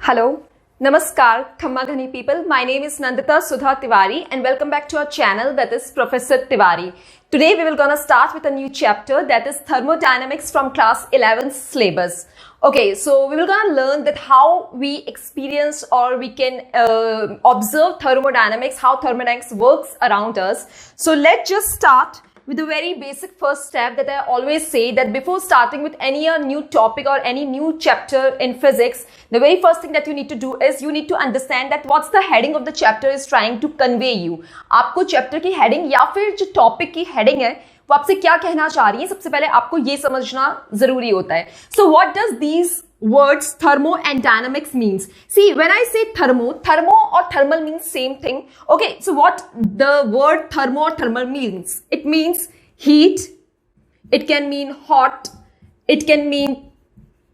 Hello, Namaskar, Khammagani people. My name is Nandita Sudha Tiwari and welcome back to our channel, that is Professor Tiwari. Today we will gonna start with a new chapter, that is Thermodynamics from class 11 syllabus. Okay, so we will gonna learn that how we experience or we can observe thermodynamics, how thermodynamics works around us. So let's just start with the very basic first step that I always say, that before starting with any new topic or any new chapter in physics, the very first thing that you need to do is you need to understand that what's the heading of the chapter is trying to convey you. आपको chapter की heading या फिर जो topic की heading है वो आपसे क्या कहना चाह रही है, सबसे पहले आपको ये समझना जरूरी होता है. So what does these words thermo and dynamics means? See, when I say thermo or thermal means same thing. Okay, so what the word thermo or thermal means? It means heat, it can mean hot, it can mean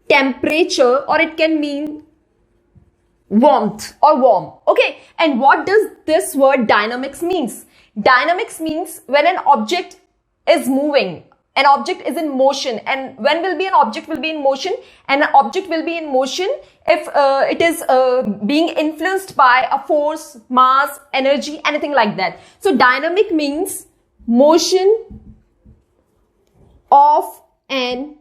temperature, or it can mean warmth or warm. Okay, and what does this word dynamics means? Dynamics means when an object is moving, an object is in motion. And when will be an object will be in motion? And an object will be in motion if it is being influenced by a force, mass, energy, anything like that. So dynamic means motion of an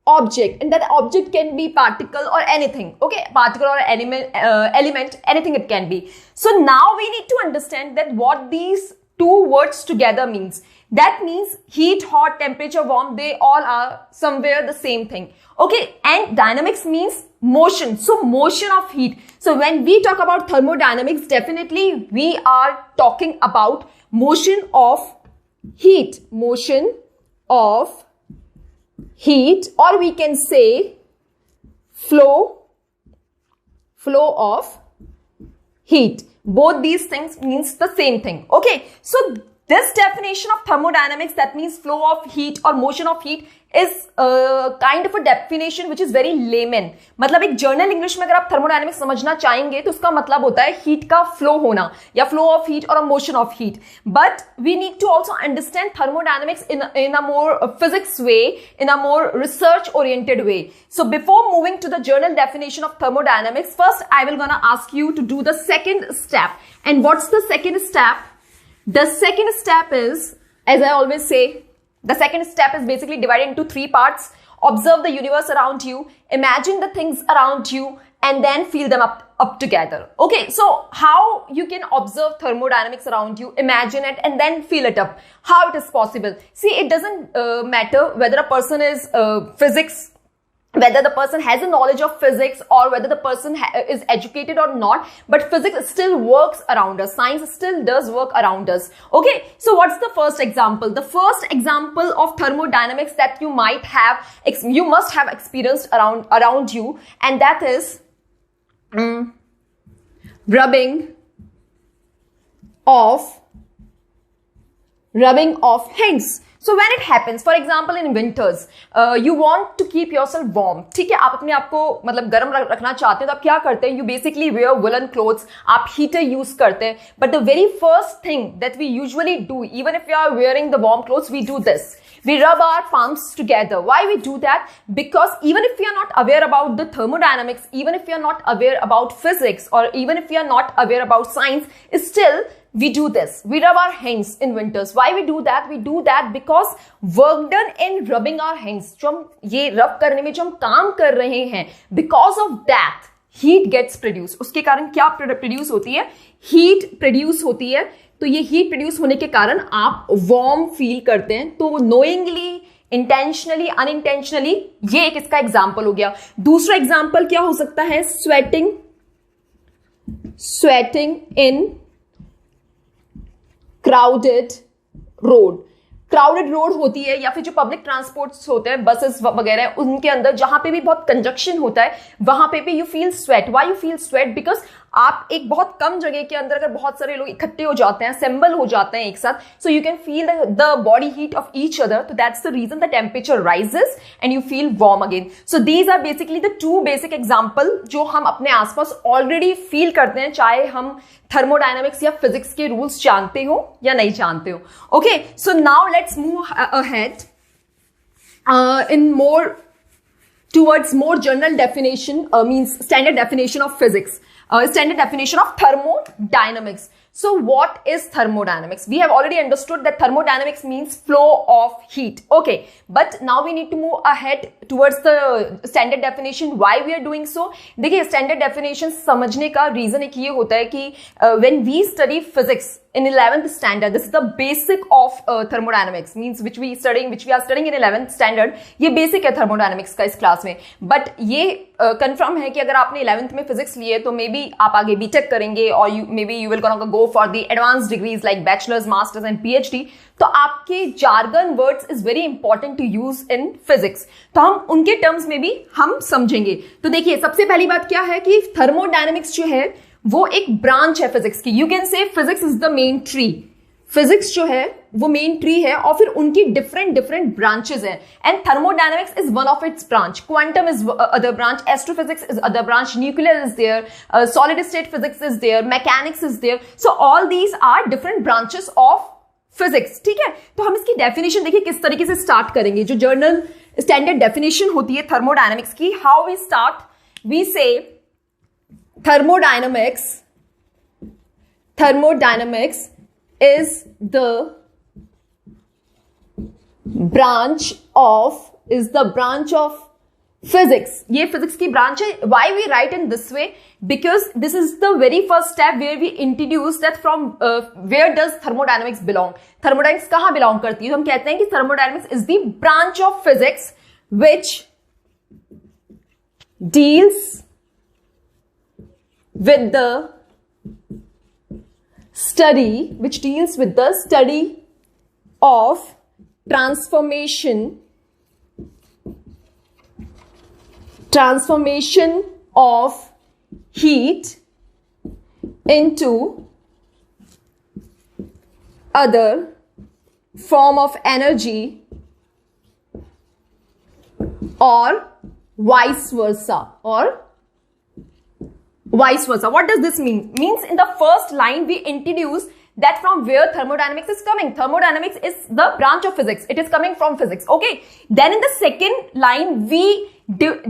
object, and that object can be particle or anything. Okay, particle or element, anything it can be. So now we need to understand that what these two words together means. That means heat, hot, temperature, warm, they all are somewhere the same thing. Okay, and dynamics means motion. So motion of heat. So when we talk about thermodynamics, definitely we are talking about motion of heat. Motion of heat, or we can say flow of heat. Both these things means the same thing. Okay, so this definition of thermodynamics, that means flow of heat or motion of heat, is kind of a definition which is very layman. मतलब एक journal English में अगर आप thermodynamics समझना चाहेंगे तो उसका मतलब होता है हीट का फ्लो होना या फ्लो ऑफ हीट और a motion of heat. But we need to also understand thermodynamics in a more physics way, in a more research oriented way. So before moving to the journal definition of thermodynamics, first I will gonna ask you to do the second step. And what's the second step? The second step is, as I always say, the second step is basically divided into three parts. Observe the universe around you, imagine the things around you, and then feel them up together. Okay, so how you can observe thermodynamics around you, imagine it, and then feel it up. How it is possible? See, it doesn't matter whether a person is physics, whether the person has a knowledge of physics, or whether the person is educated or not, but physics still works around us. Science still does work around us. Okay, so what's the first example? The first example of thermodynamics that you might have, you must have experienced around you, and that is rubbing of hands. So when it happens, for example in winters, you want to keep yourself warm. ठीक है, आप अपने आप को मतलब गर्म रखना चाहते हैं तो आप क्या करते हैं? You basically wear woolen clothes. आप heater use करते हैं. But the very first thing that we usually do, even if we are wearing the warm clothes, we do this. We rub our palms together. Why we do that? Because even if we are not aware about the thermodynamics, even if we are not aware about physics, or even if we are not aware about science, still we do this. We rub our hands in winters. Why we do that? We do that because work done in rubbing our hands. जो हम ये rub करने में जो हम काम कर रहे हैं, because of that, heat gets produced. उसके कारण क्या produce होती है? Heat produce होती है. तो ये heat produce होने के कारण आप warm feel करते हैं. तो knowingly, intentionally, unintentionally, ये एक इसका example हो गया. दूसरा example क्या हो सकता है? Sweating in crowded road होती है, या फिर जो पब्लिक ट्रांसपोर्ट्स होते हैं, बसेस वगैरह, उनके अंदर जहां पे भी बहुत कंजक्शन होता है, वहां पे भी you feel sweat. Why you feel sweat? Because आप एक बहुत कम जगह के अंदर अगर बहुत सारे लोग इकट्ठे हो जाते हैं, असेंबल हो जाते हैं एक साथ, so you can feel the body heat of each other. तो that's the reason the temperature rises and you feel warm again. So these are basically the two basic example जो हम अपने आसपास ऑलरेडी फील करते हैं, चाहे हम thermodynamics या फिजिक्स के रूल्स जानते हो या नहीं जानते हो. Okay, so now let's move ahead in more towards more general definition, means standard definition of physics, standard definition of thermodynamics. So what is thermodynamics? We have already understood that thermodynamics means flow of heat. Okay, but now we need to move ahead towards the standard definition. Why we are doing so? देखिए standard definition समझने का reason एक ये होता है कि when we study physics in 11th standard, this is the basic of thermodynamics, means which we are studying in 11th standard. ये basic है thermodynamics का इस क्लास में. But ये confirm है कि अगर आपने 11th में physics लिए तो maybe आप आगे BTech करेंगे और maybe you will gonna go for the advanced degrees like bachelor's, master's and PhD. तो आपके jargon words is very important to use in physics. तो हम उनके terms में भी हम समझेंगे. तो देखिए सबसे पहली बात क्या है कि thermodynamics जो है वो एक ब्रांच है फिजिक्स की. You can say physics is the main tree. Physics जो है वो मेन ट्री है और फिर उनकी डिफरेंट ब्रांचेस हैं. And thermodynamics is one of its branch. Quantum is other branch. Astrophysics is other branch. Nuclear is there. Solid state physics is there. Mechanics is there. So all these are different branches of physics. ठीक है, तो हम इसकी definition देखिए किस तरीके से start करेंगे. जो जर्नल स्टैंडर्ड डेफिनेशन होती है थर्मोडायनेमिक्स की, हाउ वी स्टार्ट, वी से thermodynamics is the branch of physics. ये physics की branch है. Why we write in this way? Because this is the very first step where we introduce that from where does thermodynamics belong. Thermodynamics कहाँ belong करती है? तो हम कहते हैं कि thermodynamics is the branch of physics which deals with the study of transformation of heat into other form of energy or vice versa. What does this mean? Means in the first line we introduce that from where thermodynamics is coming. Thermodynamics is the branch of physics. It is coming from physics. Okay. Then in the second line we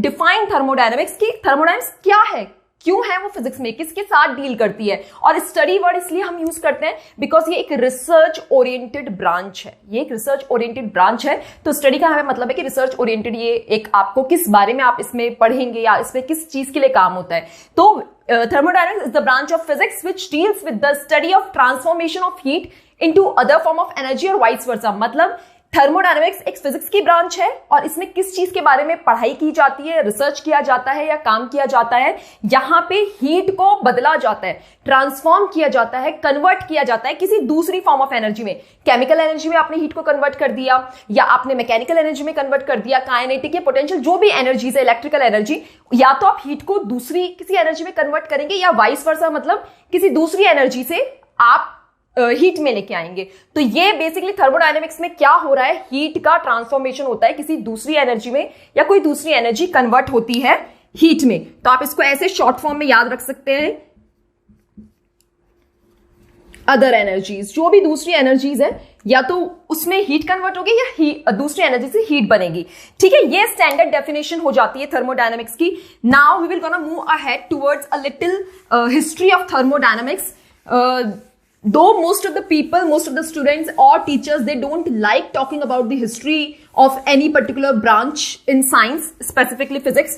define thermodynamics कि thermodynamics क्या है, क्यों है वो physics में, किसके साथ deal करती है. और स्टडी वर्ड इसलिए हम यूज करते हैं बिकॉज ये एक रिसर्च ओरिएंटेड ब्रांच है. ये एक रिसर्च ओरिएंटेड ब्रांच है. तो स्टडी का हमें मतलब है कि रिसर्च ओरिएंटेड, ये एक आपको किस बारे में आप इसमें पढ़ेंगे या इसमें किस चीज के लिए काम होता है. तो thermodynamics is the branch of physics which deals with the study of transformation of heat into other form of energy or vice versa. मतलब थर्मोडायनेमिक्स एक फिजिक्स की ब्रांच है और इसमें किस चीज के बारे में पढ़ाई की जाती है, रिसर्च किया जाता है या काम किया जाता है. यहाँ पे हीट को बदला जाता है, ट्रांसफॉर्म किया जाता है, कन्वर्ट किया जाता है किसी दूसरी फॉर्म ऑफ एनर्जी में. केमिकल एनर्जी में आपने हीट को कन्वर्ट कर दिया या आपने मैकेनिकल एनर्जी में कन्वर्ट कर दिया, काइनेटिक या पोटेंशियल जो भी एनर्जी है, इलेक्ट्रिकल एनर्जी, या तो आप हीट को दूसरी किसी एनर्जी में कन्वर्ट करेंगे या वाइस वर्सा, मतलब किसी दूसरी एनर्जी से आप हीट में लेके आएंगे. तो ये बेसिकली थर्मोडायनेमिक्स में क्या हो रहा है, हीट का ट्रांसफॉर्मेशन होता है किसी दूसरी एनर्जी में या कोई दूसरी एनर्जी कन्वर्ट होती है हीट में. तो आप इसको ऐसे शॉर्ट फॉर्म में याद रख सकते हैं. अदर एनर्जीज, जो भी दूसरी एनर्जीज है, या तो उसमें हीट कन्वर्ट होगी या दूसरी एनर्जी से हीट बनेगी. ठीक है, ये स्टैंडर्ड डेफिनेशन हो जाती है थर्मोडायनेमिक्स की. Now we will gonna move ahead towards a little history of thermodynamics. Though most of the people, most of the students or teachers, they don't like talking about the history of any particular branch in science, specifically physics.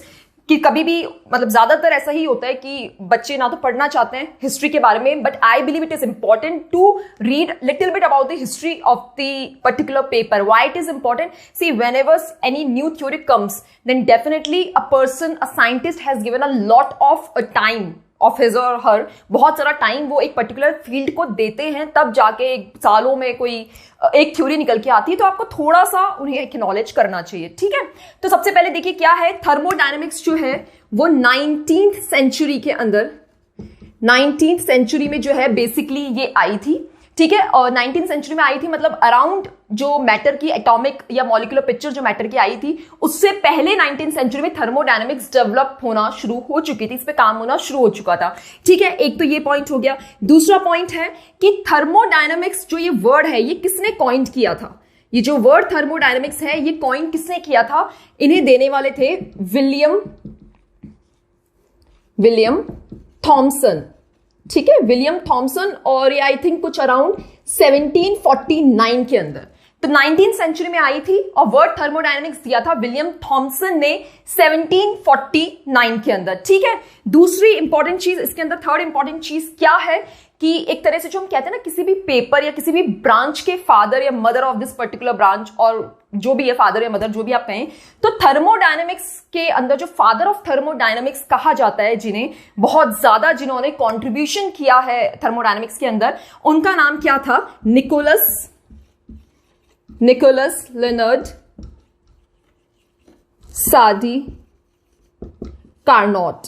कि कभी भी मतलब ज्यादातर ऐसा ही होता है कि बच्चे ना तो पढ़ना चाहते हैं हिस्ट्री के बारे में, but I believe it is important to read little bit about the history of the particular paper. Why it is important? See, whenever any new theory comes, then definitely a person, a scientist has given a lot of time of his और हर, बहुत सारा time वो एक particular field को देते हैं, तब जाके सालों में कोई एक थ्योरी निकल के आती है. तो आपको थोड़ा सा उन्हें एक्नॉलेज करना चाहिए. ठीक है, तो सबसे पहले देखिए क्या है थर्मोडायनेमिक्स जो है वो 19th सेंचुरी के अंदर, 19th सेंचुरी में जो है बेसिकली ये आई थी. ठीक है, और 19th सेंचुरी में आई थी, मतलब अराउंड जो मैटर की एटॉमिक या मॉलिक्यूलर पिक्चर जो मैटर की आई थी, उससे पहले 19th सेंचुरी में थर्मोडायनेमिक्स डेवलप होना शुरू हो चुकी थी, इस पे काम होना शुरू हो चुका था. ठीक है, एक तो ये पॉइंट हो गया. दूसरा पॉइंट है कि थर्मोडायनेमिक्स जो ये वर्ड है ये किसने कॉइंड किया था. ये जो वर्ड थर्मोडायनेमिक्स है ये कॉइन किसने किया था? इन्हें देने वाले थे विलियम थॉमसन, ठीक है, विलियम थॉमसन, और ये आई थिंक कुछ अराउंड 1749 के अंदर, तो 19th सेंचुरी में आई थी, और वर्ड थर्मोडायनेमिक्स दिया था विलियम थॉमसन ने 1749 के अंदर, ठीक है। दूसरी इंपॉर्टेंट चीज इसके अंदर, थर्ड इंपॉर्टेंट चीज क्या है कि एक तरह से जो हम कहते हैं ना, किसी भी पेपर या किसी भी ब्रांच के फादर या mother of this particular branch, और जो भी है फादर या मदर जो भी आप कहें, तो थर्मोडायनेमिक्स के अंदर जो फादर ऑफ थर्मोडायनेमिक्स कहा जाता है, जिन्हें बहुत ज्यादा जिन्होंने कॉन्ट्रीब्यूशन किया है थर्मोडायनेमिक्स के अंदर, उनका नाम क्या था? निकोलस लेनर्ड सादी कार्नोट।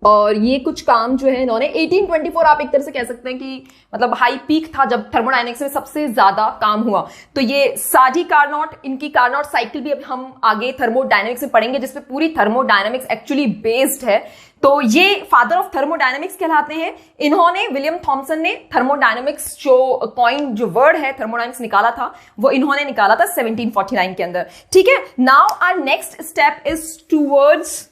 और ये कुछ काम जो है इन्होंने 1824, आप एक तरह से कह सकते हैं कि मतलब हाई पीक था जब थर्मोडायनेमिक्स में सबसे ज्यादा काम हुआ। तो ये साडी कार्नोट, इनकी कार्नोट साइकिल भी अब हम आगे थर्मोडायनेमिक्स में पढ़ेंगे, जिसपे पूरी थर्मोडायनेमिक्स एक्चुअली बेस्ड है। तो ये फादर ऑफ थर्मोडायनेमिक्स कहलाते हैं। इन्होंने, विलियम थॉमसन ने थर्मोडायनेमिक्स जो कॉइन, जो वर्ड है थर्मोडायनेमिक्स निकाला था, वो इन्होंने निकाला था 1749 के अंदर, ठीक है। Now our next step is towards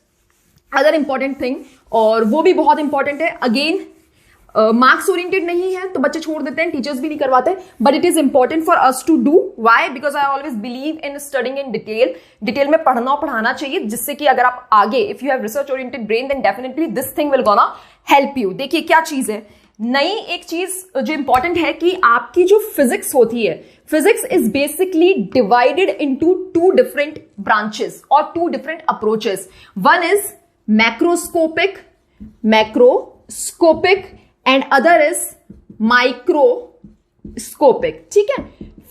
other important thing, और वो भी बहुत इंपॉर्टेंट है। अगेन मार्क्स ओरिएंटेड नहीं है तो बच्चे छोड़ देते हैं, टीचर्स भी नहीं करवाते, but it is important for us to do. Why? Because I always believe in studying in detail में पढ़ना और पढ़ाना चाहिए, जिससे कि अगर आप आगे, if you have research oriented brain, then definitely this thing will gonna help you. देखिए क्या चीज है, नई एक चीज जो इंपॉर्टेंट है कि आपकी जो फिजिक्स होती है, physics is basically divided into two different branches और two different approaches. One is macroscopic and other is microscopic, ठीक है।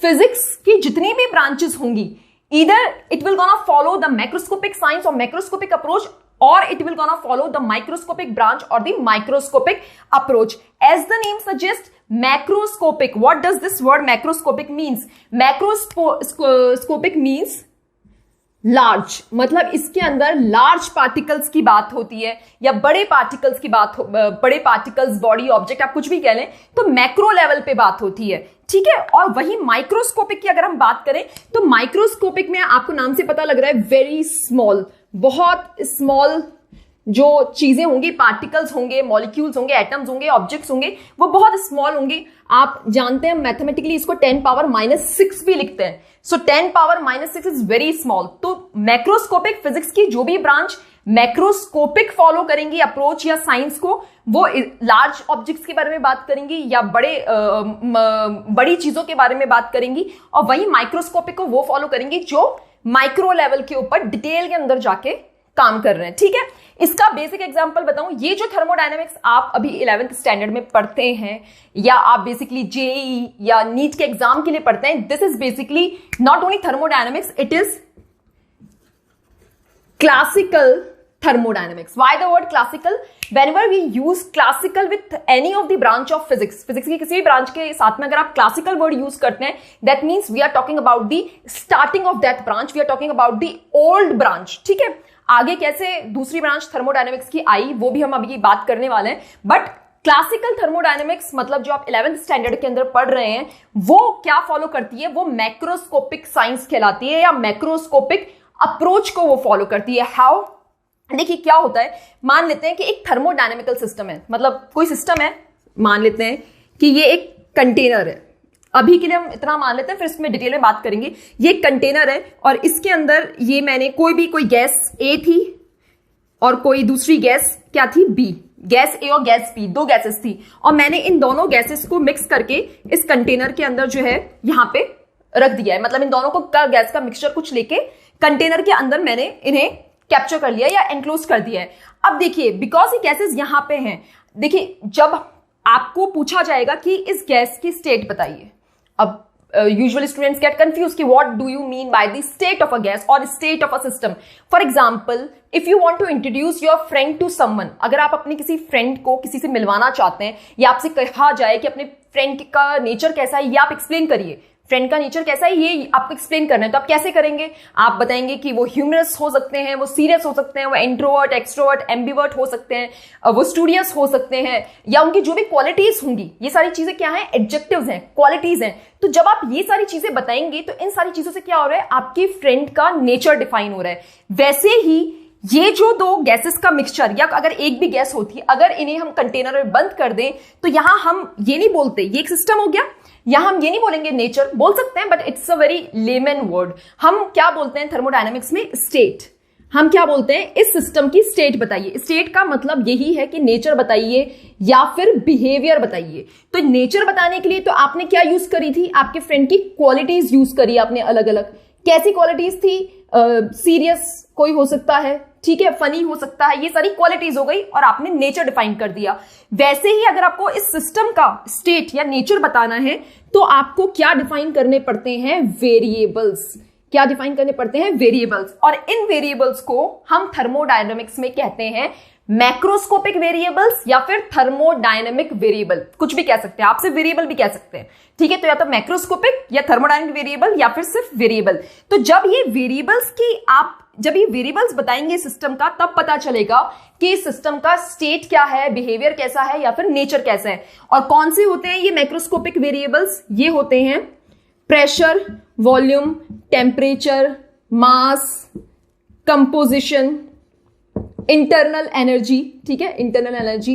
फिजिक्स की जितनी भी ब्रांचेस होंगी, either it will gonna follow the macroscopic science और macroscopic approach, or it will gonna follow the microscopic branch or the microscopic approach. As the name suggests, macroscopic, what does this word macroscopic means? Macroscopic means large, मतलब इसके अंदर large particles की बात होती है, या बड़े पार्टिकल्स की बात, बड़े पार्टिकल्स, बॉडी, ऑब्जेक्ट, आप कुछ भी कह लें, तो मैक्रो लेवल पे बात होती है, ठीक है। और वही माइक्रोस्कोपिक की अगर हम बात करें, तो माइक्रोस्कोपिक में आपको नाम से पता लग रहा है वेरी स्मॉल, बहुत स्मॉल जो चीजें होंगी, पार्टिकल्स होंगे, मॉलिक्यूल्स होंगे, एटम्स होंगे, ऑब्जेक्ट्स होंगे, वो बहुत स्मॉल होंगे। आप जानते हैं मैथमेटिकली इसको 10⁻⁻6 भी लिखते हैं, सो 10⁻⁻6 इज वेरी स्मॉल। तो मैक्रोस्कोपिक फिजिक्स की जो भी ब्रांच मैक्रोस्कोपिक फॉलो करेंगी अप्रोच या साइंस को, वो लार्ज ऑब्जेक्ट्स के बारे में बात करेंगी या बड़ी चीजों के बारे में बात करेंगी, और वही माइक्रोस्कोपिक को वो फॉलो करेंगी जो माइक्रो लेवल के ऊपर डिटेल के अंदर जाके काम कर रहे हैं, ठीक है। इसका बेसिक एग्जांपल बताऊं, ये जो थर्मोडायनेमिक्स आप अभी 11th स्टैंडर्ड में पढ़ते हैं, या आप बेसिकली जेईई या नीट के एग्जाम के लिए पढ़ते हैं, this is basically not only thermodynamics, it is classical thermodynamics. Why the word classical? Whenever we use classical with any of the branch of physics, physics की किसी भी ब्रांच के साथ में अगर आप classical word use करते हैं, that means we are talking about the starting of that branch, we are talking about the old branch, ठीक है। आगे कैसे दूसरी ब्रांच थर्मोडायनेमिक्स की आई, वो भी हम अभी बात करने वाले हैं, बट क्लासिकल थर्मोडायनेमिक्स मतलब जो आप 11th स्टैंडर्ड के अंदर पढ़ रहे हैं, वो क्या फॉलो करती है? वो मैक्रोस्कोपिक साइंस कहलाती है, या मैक्रोस्कोपिक अप्रोच को वो फॉलो करती है। हाउ? देखिए क्या होता है, मान लेते हैं कि एक थर्मोडायनेमिकल सिस्टम है, मतलब कोई सिस्टम है, मान लेते हैं कि ये एक कंटेनर है, अभी के लिए हम इतना मान लेते हैं, फिर इसमें डिटेल में बात करेंगे। ये एक कंटेनर है और इसके अंदर ये मैंने कोई गैस ए थी और कोई दूसरी गैस क्या थी, बी, गैस ए और गैस बी, दो गैसेस थी, और मैंने इन दोनों गैसेस को मिक्स करके इस कंटेनर के अंदर जो है यहाँ पे रख दिया है, मतलब इन दोनों को गैस का मिक्सचर कुछ लेके कंटेनर के अंदर मैंने इन्हें कैप्चर कर लिया या एनक्लोज कर दिया है। अब देखिए, बिकॉज ये गैसेस यहां पे हैं, देखिए जब आपको पूछा जाएगा कि इस गैस की स्टेट बताइए, अब यूजुअली स्टूडेंट्स गेट कंफ्यूज कि what do you mean by the state of a gas और state of a system. For example, if you want to introduce your friend to someone, अगर आप अपने किसी friend को किसी से मिलवाना चाहते हैं, या आपसे कहा जाए कि अपने फ्रेंड का नेचर कैसा है, ये आप एक्सप्लेन करिए, फ्रेंड का नेचर कैसा है ये आपको एक्सप्लेन करना है। तो आप कैसे करेंगे? आप बताएंगे कि वो ह्यूमरस हो सकते हैं, वो सीरियस हो सकते हैं, वो इंट्रोवर्ट, एक्सट्रोवर्ट, एम्बिवर्ट हो सकते हैं, वो स्टूडियस हो सकते हैं, या उनकी जो भी क्वालिटीज होंगी, ये सारी चीजें क्या है? एडजेक्टिव्स हैं, क्वालिटीज हैं। तो जब आप ये सारी चीजें बताएंगे तो इन सारी चीजों से क्या हो रहा है? आपके फ्रेंड का नेचर डिफाइन हो रहा है। वैसे ही ये जो दो गैसेस का मिक्सचर, या अगर एक भी गैस होती, अगर इन्हें हम कंटेनर में बंद कर दें तो यहां हम ये नहीं बोलते, ये एक सिस्टम हो गया, यहां हम ये नहीं बोलेंगे नेचर, बोल सकते हैं but it's a very lemon word. हम क्या बोलते हैं थर्मोडायनेमिक्स में? स्टेट। हम क्या बोलते हैं? इस सिस्टम की स्टेट बताइए। स्टेट का मतलब यही है कि नेचर बताइए या फिर बिहेवियर बताइए। तो नेचर बताने के लिए तो आपने क्या यूज करी थी? आपके फ्रेंड की क्वालिटीज यूज करी आपने अलग अलग। कैसी क्वालिटीज थी? सीरियस कोई हो सकता है, ठीक है, फनी हो सकता है, ये सारी क्वालिटीज हो गई और आपने नेचर डिफाइन कर दिया। वैसे ही अगर आपको इस सिस्टम का स्टेट या नेचर बताना है तो आपको क्या डिफाइन करने पड़ते हैं? वेरिएबल्स। क्या डिफाइन करने पड़ते हैं? वेरिएबल्स। और इन वेरिएबल्स को हम थर्मोडायनेमिक्स में कहते हैं मैक्रोस्कोपिक वेरिएबल्स या फिर थर्मोडायनेमिक वेरिएबल, कुछ भी कह सकते हैं, आप सिर्फ वेरिएबल भी कह सकते हैं, ठीक है। तो या तो मैक्रोस्कोपिक या थर्मोडायनेमिक वेरिएबल या फिर सिर्फ वेरिएबल। तो जब ये वेरिएबल्स बताएंगे सिस्टम का, तब पता चलेगा कि सिस्टम का स्टेट क्या है, बिहेवियर कैसा है या फिर नेचर कैसा है। और कौन से होते हैं ये मैक्रोस्कोपिक वेरिएबल्स? ये होते हैं pressure, volume, temperature, mass, composition, internal energy, ठीक है, इंटरनल एनर्जी,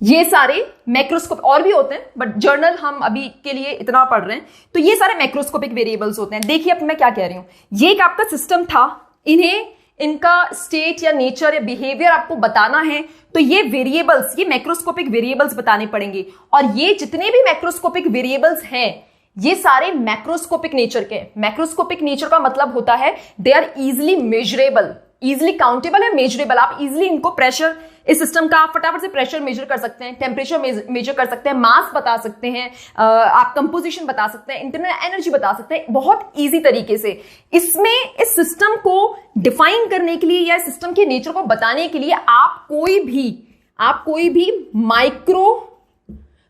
ये सारे मैक्रोस्कोप। और भी होते हैं बट जर्नल हम अभी के लिए इतना पढ़ रहे हैं। तो ये सारे मैक्रोस्कोपिक वेरिएबल्स होते हैं। देखिए अब मैं क्या कह रही हूं, ये एक आपका सिस्टम था, इनका स्टेट या नेचर या बिहेवियर आपको बताना है तो ये वेरिएबल्स, ये मैक्रोस्कोपिक वेरिएबल्स बताने पड़ेंगे। और ये जितने भी मैक्रोस्कोपिक वेरिएबल्स हैं ये सारे मैक्रोस्कोपिक नेचर के। मैक्रोस्कोपिक नेचर का मतलब होता है they are easily measurable, easily countable है, मेजरेबल। आप इजिली इनको प्रेशर, इस सिस्टम का आप फटाफट से प्रेशर मेजर कर सकते हैं, टेम्परेचर मेजर कर सकते हैं, मास बता सकते हैं, आप कंपोजिशन बता सकते हैं, इंटरनल एनर्जी बता सकते हैं, बहुत इजी तरीके से। इसमें इस सिस्टम को डिफाइन करने के लिए या सिस्टम के नेचर को बताने के लिए आप कोई भी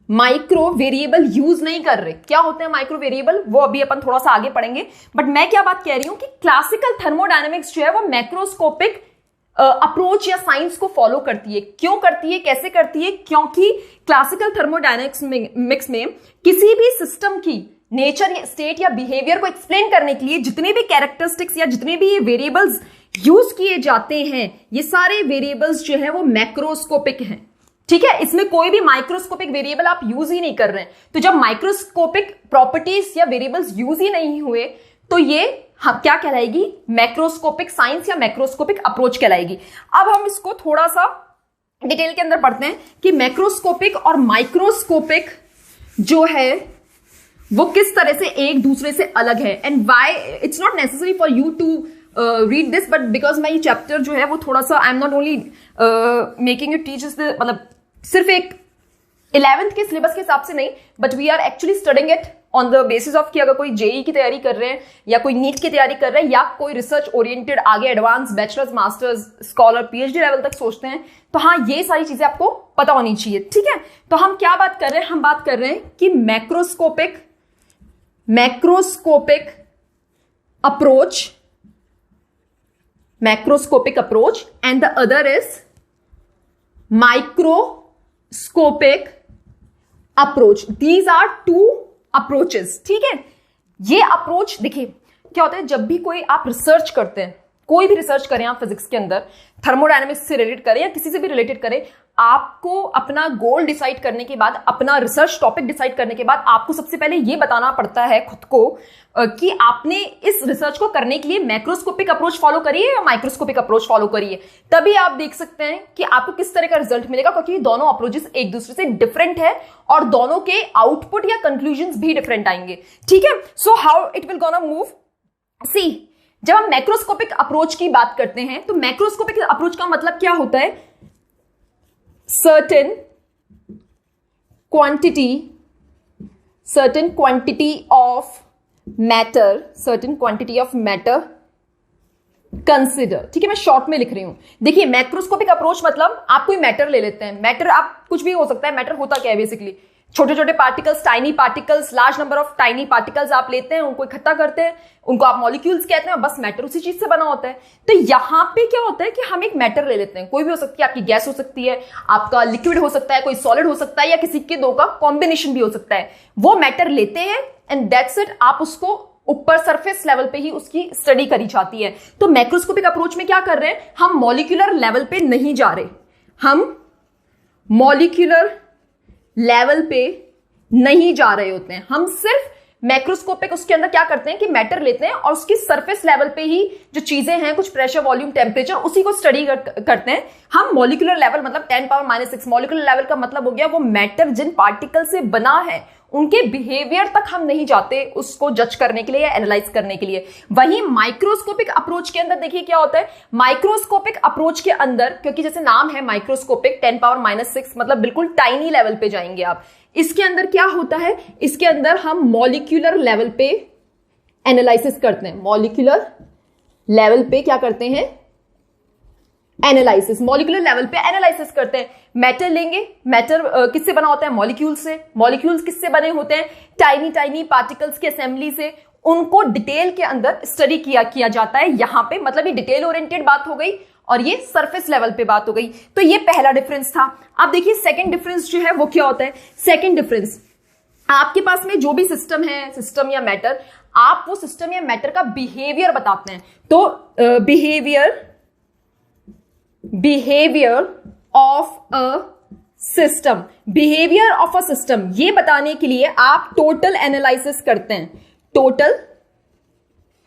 माइक्रो वेरिएबल यूज नहीं कर रहे। क्या होते हैं माइक्रो वेरिएबल, वो अभी अपन थोड़ा सा आगे पढ़ेंगे। बट मैं क्या बात कह रही हूं कि क्लासिकल थर्मोडायनेमिक्स जो है वो मैक्रोस्कोपिक अप्रोच या साइंस को फॉलो करती है। क्यों करती है, कैसे करती है? क्योंकि क्लासिकल थर्मोडायनेमिक्स में किसी भी सिस्टम की नेचर, स्टेट या बिहेवियर को एक्सप्लेन करने के लिए जितने भी कैरेक्टरिस्टिक्स या जितने भी वेरिएबल्स यूज किए जाते हैं, ये सारे वेरिएबल्स जो है वो मैक्रोस्कोपिक हैं, ठीक है। इसमें कोई भी माइक्रोस्कोपिक वेरिएबल आप यूज ही नहीं कर रहे हैं। तो जब माइक्रोस्कोपिक प्रॉपर्टीज या वेरिएबल्स यूज ही नहीं हुए तो ये क्या कहलाएगी? मैक्रोस्कोपिक साइंस या मैक्रोस्कोपिक अप्रोच कहलाएगी। अब हम इसको थोड़ा सा डिटेल के अंदर पढ़ते हैं कि मैक्रोस्कोपिक और माइक्रोस्कोपिक जो है वो किस तरह से एक दूसरे से अलग है। And why it's not necessary for you to read this, but because मैं ये चैप्टर जो है वो थोड़ा सा I am not only making you teach, मतलब सिर्फ एक 11th के सिलेबस के हिसाब से नहीं, but we are actually studying it on the basis of कि अगर कोई जेई की तैयारी कर रहे हैं या कोई नीट की तैयारी कर रहे हैं या कोई रिसर्च ओरिएंटेड आगे advance bachelors, masters, scholar, PhD level तक सोचते हैं, तो हाँ ये सारी चीजें आपको पता होनी चाहिए, ठीक है। तो हम क्या बात कर रहे हैं? हम बात कर रहे हैं कि macroscopic approach and the other is microscopic approach. These are two approaches, ठीक है। ये अप्रोच देखिए क्या होता है, जब भी कोई आप रिसर्च करते हैं, कोई भी रिसर्च करें आप फिजिक्स के अंदर, थर्मोडायनेमिक्स से रिलेटेड करें या किसी से भी रिलेटेड करें, आपको अपना गोल डिसाइड करने के बाद, अपना रिसर्च टॉपिक डिसाइड करने के बाद आपको सबसे पहले ये बताना पड़ता है खुद को कि आपने इस रिसर्च को करने के लिए मैक्रोस्कोपिक अप्रोच फॉलो करिए या माइक्रोस्कोपिक अप्रोच फॉलो करिए। तभी आप देख सकते हैं कि आपको किस तरह का रिजल्ट मिलेगा, क्योंकि दोनों अप्रोचेस एक दूसरे से डिफरेंट है और दोनों के आउटपुट या कंक्लूजन्स भी डिफरेंट आएंगे, ठीक है। So how it will gonna move, see जब हम मैक्रोस्कोपिक अप्रोच की बात करते हैं तो मैक्रोस्कोपिक अप्रोच का मतलब क्या होता है? certain quantity of matter consider, ठीक है। मैं शॉर्ट में लिख रही हूं। देखिए मैक्रोस्कोपिक अप्रोच मतलब आप कोई मैटर ले लेते हैं, मैटर आप कुछ भी हो सकता है, मैटर होता क्या है बेसिकली, छोटे छोटे particles, tiny particles, large number of tiny particles आप लेते हैं, उनको इकट्ठा करते हैं, उनको आप मॉलिक्यूल्स कहते हैं, बस मैटर उसी चीज से बना होता है। तो यहां पे क्या होता है कि हम एक मैटर ले लेते हैं, कोई भी हो सकती है, आपकी गैस हो सकती है, आपका लिक्विड हो सकता है, कोई सॉलिड हो सकता है, या किसी के दो का कॉम्बिनेशन भी हो सकता है। वो मैटर लेते हैं एंड दैट्स इट, आप उसको ऊपर सरफेस लेवल पे ही उसकी स्टडी करी जाती है। तो मैक्रोस्कोपिक अप्रोच में क्या कर रहे हैं, हम मॉलिक्यूलर लेवल पे नहीं जा रहे, हम मॉलिक्यूलर लेवल पे नहीं जा रहे होते हैं, हम सिर्फ मैक्रोस्कोपिक उसके अंदर क्या करते हैं कि मैटर लेते हैं और उसकी सरफेस लेवल पे ही जो चीजें हैं, कुछ प्रेशर, वॉल्यूम, टेम्परेचर, उसी को स्टडी करते हैं। हम मॉलिक्यूलर लेवल मतलब 10⁻⁻⁶ मॉलिक्यूलर लेवल का मतलब हो गया वो मैटर जिन पार्टिकल से बना है उनके बिहेवियर तक हम नहीं जाते उसको जज करने के लिए या एनालाइज करने के लिए। वहीं माइक्रोस्कोपिक अप्रोच के अंदर देखिए क्या होता है, माइक्रोस्कोपिक अप्रोच के अंदर, क्योंकि जैसे नाम है माइक्रोस्कोपिक, 10⁻⁻⁶ मतलब बिल्कुल टाइनी लेवल पे जाएंगे आप। इसके अंदर क्या होता है, इसके अंदर हम मॉलिक्यूलर लेवल पे एनालिसिस करते हैं, मॉलिक्यूलर लेवल पे क्या करते हैं, एनालिसिस, मॉलिक्यूलर लेवल पे एनालिसिस करते हैं। मैटर लेंगे, मैटर किससे बना होता है, मॉलिक्यूल से, मॉलिक्यूल्स किससे बने होते हैं, टाइनी टाइनी पार्टिकल्स की असेंबली से, उनको डिटेल के अंदर स्टडी किया जाता है। यहां पे मतलब ये डिटेल ओरिएंटेड बात हो गई और ये सरफेस लेवल पे बात हो गई। तो ये पहला डिफरेंस था। अब देखिए सेकंड डिफरेंस जो है वो क्या होता है। सेकंड डिफरेंस, आपके पास में जो भी सिस्टम है, सिस्टम या मैटर, आप वो सिस्टम या मैटर का बिहेवियर बताते हैं। तो behaviour of a system, behaviour of a system, ये बताने के लिए आप टोटल एनालिसिस करते हैं, टोटल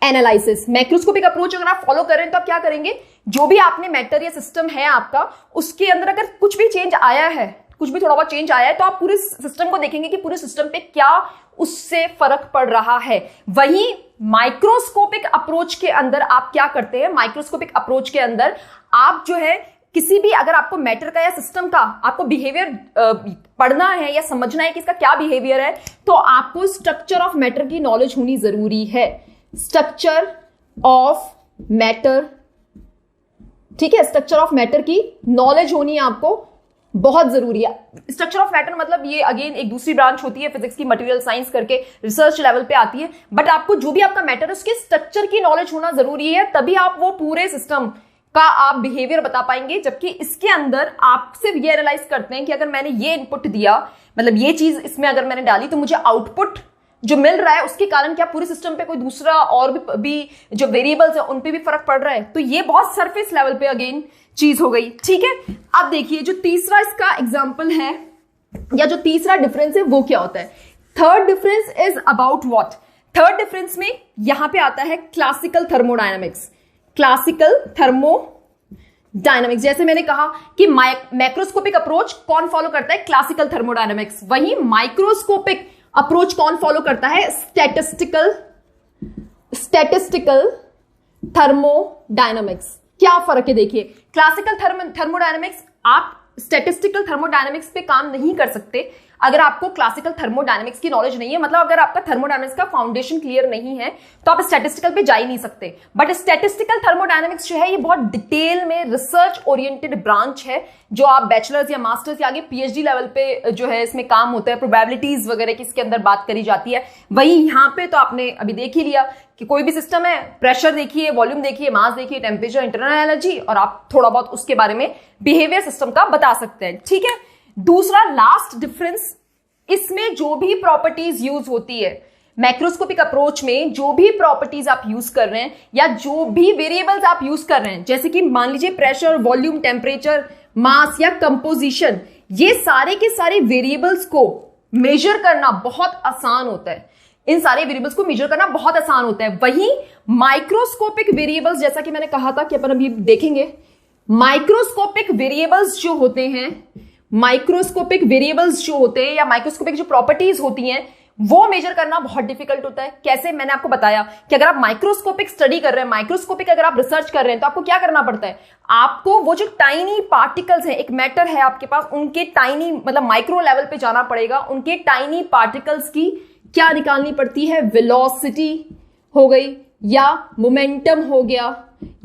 एनालिसिस। मैक्रोस्कोपिक अप्रोच अगर आप फॉलो करें तो आप क्या करेंगे, जो भी आपने मैटर या सिस्टम है आपका, उसके अंदर अगर कुछ भी चेंज आया है, कुछ भी थोड़ा बहुत चेंज आया है, तो आप पूरे सिस्टम को देखेंगे कि पूरे सिस्टम पे क्या उससे फर्क पड़ रहा है। वहीं माइक्रोस्कोपिक अप्रोच के अंदर आप क्या करते हैं, माइक्रोस्कोपिक अप्रोच के अंदर आप जो है किसी भी, अगर आपको मैटर का या सिस्टम का आपको बिहेवियर पढ़ना है या समझना है कि इसका क्या बिहेवियर है, तो आपको स्ट्रक्चर ऑफ मैटर की नॉलेज होनी जरूरी है। स्ट्रक्चर ऑफ मैटर, ठीक है, स्ट्रक्चर ऑफ मैटर की नॉलेज होनी आपको बहुत जरूरी है। स्ट्रक्चर ऑफ मैटर मतलब ये अगेन एक दूसरी ब्रांच होती है फिजिक्स की, मटेरियल साइंस करके रिसर्च लेवल पे आती है। बट आपको जो भी आपका मैटर है उसके स्ट्रक्चर की नॉलेज होना जरूरी है, तभी आप वो पूरे सिस्टम का आप बिहेवियर बता पाएंगे। जबकि इसके अंदर आप सिर्फ ये एनालाइज करते हैं कि अगर मैंने ये इनपुट दिया, मतलब ये चीज इसमें अगर मैंने डाली, तो मुझे आउटपुट जो मिल रहा है उसके कारण क्या पूरे सिस्टम पे कोई दूसरा और भी जो वेरिएबल्स है उन पे भी फर्क पड़ रहा है। तो ये बहुत सरफेस लेवल पे अगेन चीज हो गई, ठीक है। अब देखिए जो तीसरा इसका एग्जांपल है या जो तीसरा डिफरेंस है वो क्या होता है। Third difference is about what, third difference में यहां पे आता है क्लासिकल थर्मोडायनामिक्स। क्लासिकल थर्मोडायनामिक्स, जैसे मैंने कहा कि मैक्रोस्कोपिक अप्रोच कौन फॉलो करता है, क्लासिकल थर्मोडायनामिक्स। वहीं माइक्रोस्कोपिक अप्रोच कौन फॉलो करता है, स्टैटिस्टिकल थर्मोडायनामिक्स। क्या फर्क है देखिए, क्लासिकल थर्मोडायनामिक्स, आप स्टैटिस्टिकल थर्मोडायनामिक्स पे काम नहीं कर सकते अगर आपको क्लासिकल थर्मोडायनामिक्स की नॉलेज नहीं है। मतलब अगर आपका थर्मोडायनामिक्स का फाउंडेशन क्लियर नहीं है तो आप स्टैटिस्टिकल पे जा ही नहीं सकते। बट स्टैटिस्टिकल थर्मोडायनामिक्स जो है ये बहुत डिटेल में रिसर्च ओरिएंटेड ब्रांच है, जो आप बैचलर्स या मास्टर्स या आगे पीएचडी लेवल पे जो है इसमें काम होता है, प्रोबेबिलिटीज वगैरह की इसके अंदर बात करी जाती है। वहीं यहाँ पे तो आपने अभी देख ही लिया कि कोई भी सिस्टम है, प्रेशर देखिए, वॉल्यूम देखिए, मास देखिए, टेम्परेचर, इंटरनल एनर्जी, और आप थोड़ा बहुत उसके बारे में बिहेवियर सिस्टम का बता सकते हैं, ठीक है। दूसरा लास्ट डिफरेंस, इसमें जो भी प्रॉपर्टीज यूज होती है मैक्रोस्कोपिक अप्रोच में, जो भी प्रॉपर्टीज आप यूज कर रहे हैं या जो भी वेरिएबल्स आप यूज कर रहे हैं, जैसे कि मान लीजिए प्रेशर, वॉल्यूम, टेम्परेचर, मास या कंपोजिशन, ये सारे के सारे वेरिएबल्स को मेजर करना बहुत आसान होता है। इन सारे वेरिएबल्स को मेजर करना बहुत आसान होता है। वहीं माइक्रोस्कोपिक वेरिएबल्स, जैसा कि मैंने कहा था कि अपन अभी देखेंगे, माइक्रोस्कोपिक वेरिएबल्स जो होते हैं, माइक्रोस्कोपिक वेरिएबल्स जो होते हैं या माइक्रोस्कोपिक जो प्रॉपर्टीज होती हैं, वो मेजर करना बहुत डिफिकल्ट होता है। कैसे, मैंने आपको बताया कि अगर आप माइक्रोस्कोपिक स्टडी कर रहे हैं, माइक्रोस्कोपिक अगर आप रिसर्च कर रहे हैं, तो आपको क्या करना पड़ता है, आपको वो जो टाइनी पार्टिकल्स हैं, एक मैटर है आपके पास, उनके टाइनी मतलब माइक्रो लेवल पे जाना पड़ेगा, उनके टाइनी पार्टिकल्स की क्या निकालनी पड़ती है, वेलोसिटी हो गई या मोमेंटम हो गया,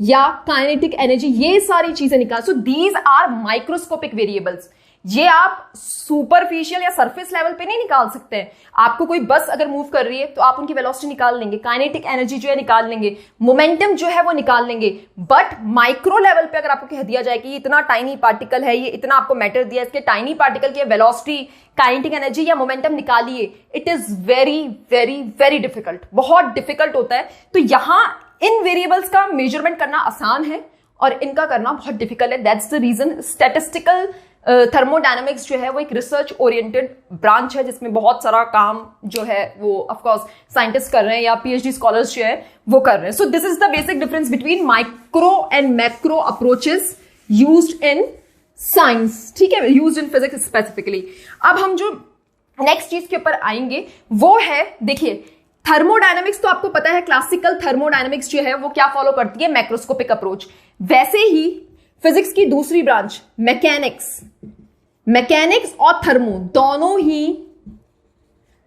या काइनेटिक एनर्जी, ये सारी चीजें निकाल। So these are microscopic variables. ये आप सुपरफिशियल या सरफेस लेवल पे नहीं निकाल सकते हैं। आपको कोई बस अगर मूव कर रही है तो आप उनकी वेलोसिटी निकाल लेंगे, काइनेटिक एनर्जी जो है निकाल लेंगे, मोमेंटम जो है वो निकाल लेंगे। बट माइक्रो लेवल पे अगर आपको कह दिया जाए कि ये इतना टाइनी पार्टिकल है, ये इतना आपको मैटर दिया, इसके टाइनी पार्टिकल की वेलोसिटी, काइनेटिक एनर्जी या मोमेंटम निकालिए, it is very very very difficult, बहुत डिफिकल्ट होता है। तो यहां इन वेरिएबल्स का मेजरमेंट करना आसान है और इनका करना बहुत डिफिकल्ट है। That's the reason statistical thermodynamics जो है वो एक रिसर्च ओरिएंटेड ब्रांच है, जिसमें बहुत सारा काम जो है वो ऑफकोर्स साइंटिस्ट कर रहे हैं या पीएचडी स्कॉलर्स जो है वो कर रहे हैं। So this is the basic difference between micro and macro approaches used in science, ठीक है, यूज्ड इन फिजिक्स स्पेसिफिकली। अब हम जो नेक्स्ट चीज के ऊपर आएंगे वो है, देखिए थर्मोडायनेमिक्स तो आपको पता है, क्लासिकल थर्मोडायनेमिक्स जो है वो क्या फॉलो करती है, मैक्रोस्कोपिक अप्रोच। वैसे ही फिजिक्स की दूसरी ब्रांच मैकेनिक्स और थर्मो दोनों ही,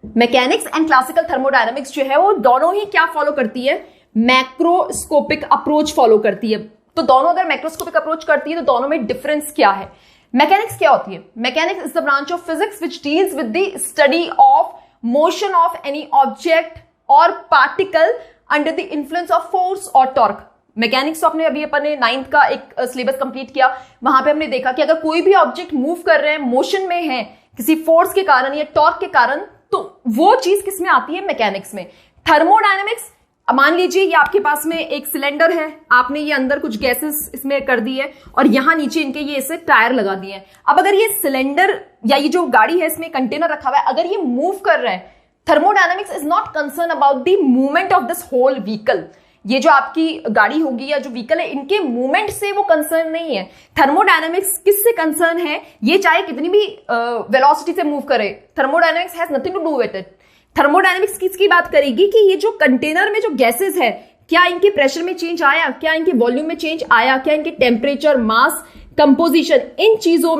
मैकेनिक्स एंड क्लासिकल थर्मोडायनेमिक्स जो है वो दोनों ही क्या फॉलो करती है, मैक्रोस्कोपिक अप्रोच फॉलो करती है। तो दोनों अगर मैक्रोस्कोपिक अप्रोच करती है तो दोनों में डिफरेंस क्या है। मैकेनिक्स क्या होती है, mechanics is the branch of physics which deals with the study of motion of any object और particle under the influence of force और टॉर्क। मैकेनिक्स तो अपने अभी अपने 9th का एक सिलेबस कंप्लीट किया, वहां पे हमने देखा कि अगर कोई भी ऑब्जेक्ट मूव कर रहे हैं, मोशन में है किसी फोर्स के कारण या टॉर्क के कारण, तो वो चीज किसमें आती है, मैकेनिक्स में। थर्मोडायनेमिक्स, मान लीजिए ये आपके पास में एक सिलेंडर है, आपने ये अंदर कुछ गैसेस इसमें कर दी है और यहां नीचे इनके ये ऐसे टायर लगा दिए हैं। अब अगर ये सिलेंडर या ये जो गाड़ी है इसमें कंटेनर रखा हुआ है, अगर ये मूव कर रहा है, thermodynamics is not concern about the movement of this whole vehicle. ये जो आपकी गाड़ी होगी या जो व्हीकल है, इनके मूवमेंट से वो कंसर्न नहीं है। थर्मोडायनेमिक्स किससे कंसर्न है, ये चाहे कितनी भी वेलोसिटी से मूव करे, thermodynamics has nothing to do with it. Thermodynamics किसकी बात करेगी कि ये जो कंटेनर में जो गैसेस है, क्या इनके प्रेशर में चेंज आया, क्या इनके वॉल्यूम में चेंज आया, क्या इनके टेम्परेचर, मास, कंपोजिशन, इन चीजों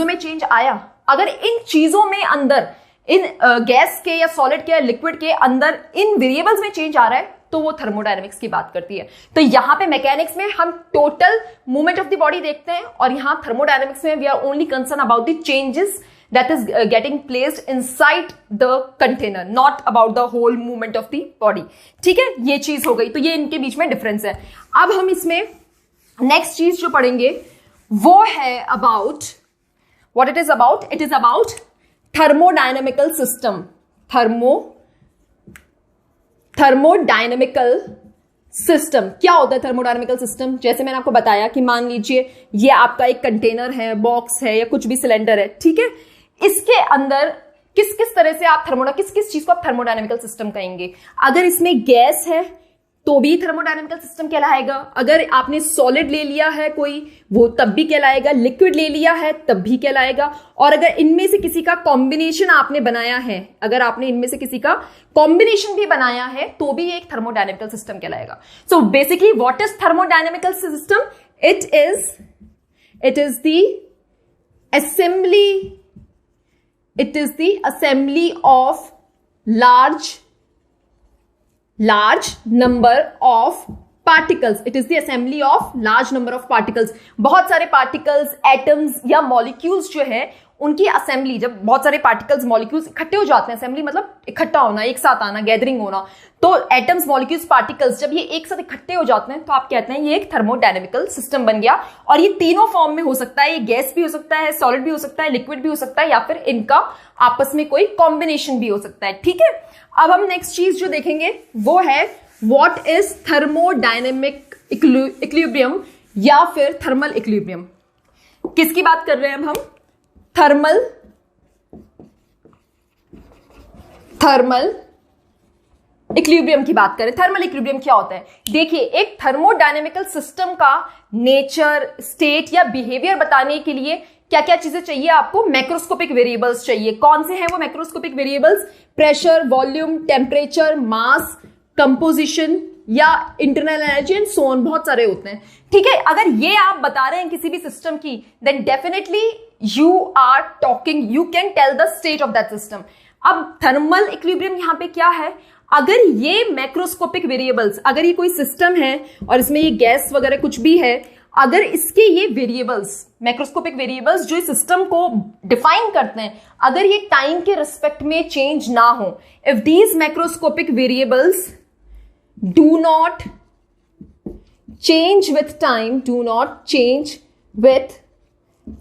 में चेंज आया। अगर इन चीजों में अंदर, इन गैस के या सॉलिड के या लिक्विड के अंदर इन वेरिएबल्स में चेंज आ रहा है, तो वो थर्मोडायनेमिक्स की बात करती है। तो यहां पे मैकेनिक्स में हम total movement of the body देखते हैं और यहां थर्मोडायनेमिक्स में we are only concern about the changes that is getting placed inside the container, not about the whole movement of the body। ठीक है, ये चीज हो गई। तो ये इनके बीच में डिफरेंस है। अब हम इसमें नेक्स्ट चीज जो पढ़ेंगे वो है about what it is about, it is about thermodynamical system, thermodynamical system. क्या होता है थर्मोडायनेमिकल सिस्टम, जैसे मैंने आपको बताया कि मान लीजिए ये आपका एक कंटेनर है, बॉक्स है या कुछ भी सिलेंडर है, ठीक है, इसके अंदर किस किस तरह से आप किस किस चीज को आप थर्मोडायनेमिकल सिस्टम कहेंगे। अगर इसमें गैस है तो भी थर्मोडायनेमिकल सिस्टम कहलाएगा, अगर आपने सॉलिड ले लिया है कोई, वो तब भी कहलाएगा, लिक्विड ले लिया है तब भी कहलाएगा, और अगर इनमें से किसी का कॉम्बिनेशन आपने बनाया है, अगर आपने इनमें से किसी का कॉम्बिनेशन भी बनाया है तो भी एक थर्मोडायनेमिकल सिस्टम कहलाएगा। So basically what is thermodynamical system, it is the assembly of large number of particles। It is the assembly of large number of particles। बहुत सारे particles, atoms या molecules जो है उनकी असेंबली, जब बहुत सारे पार्टिकल्स, मॉलिक्यूल्स इकट्ठे हो जाते हैं, असेंबली मतलब इकट्ठा होना, एक साथ आना, गैदरिंग होना, तो एटम्स, मॉलिक्यूल्स, पार्टिकल्स जब ये एक साथ इकट्ठे हो जाते हैं तो आप कहते हैं ये एक थर्मोडायनेमिकल सिस्टम बन गया। और ये तीनों फॉर्म में हो सकता है, ये गैस भी हो सकता है, सॉलिड भी हो सकता है, लिक्विड भी हो सकता है, या फिर इनका आपस में कोई कॉम्बिनेशन भी हो सकता है। ठीक है, अब हम नेक्स्ट चीज जो देखेंगे वो है व्हाट इज थर्मोडायनेमिक इक्विलिब्रियम या फिर थर्मल इक्विलिब्रियम। किसकी बात कर रहे हैं अब हम, थर्मल इक्विलिब्रियम की बात करें। थर्मल इक्विलिब्रियम क्या होता है, देखिए एक थर्मोडायनेमिकल सिस्टम का नेचर, स्टेट या बिहेवियर बताने के लिए क्या क्या चीजें चाहिए आपको, मैक्रोस्कोपिक वेरिएबल्स चाहिए। कौन से हैं वो macroscopic variables, pressure, volume, temperature, mass, composition या internal energy and so on, बहुत सारे होते हैं। ठीक है, अगर ये आप बता रहे हैं किसी भी सिस्टम की, then definitely you are talking, you can tell the state of that system. अब थर्मल इक्विलिब्रियम यहां पे क्या है, अगर ये मैक्रोस्कोपिक वेरिएबल्स, अगर ये कोई सिस्टम है और इसमें ये गैस वगैरह कुछ भी है, अगर इसके ये वेरिएबल्स, मैक्रोस्कोपिक वेरिएबल्स जो इस सिस्टम को डिफाइन करते हैं, अगर ये टाइम के रिस्पेक्ट में चेंज ना हो, if these macroscopic variables do not change with time, do not change with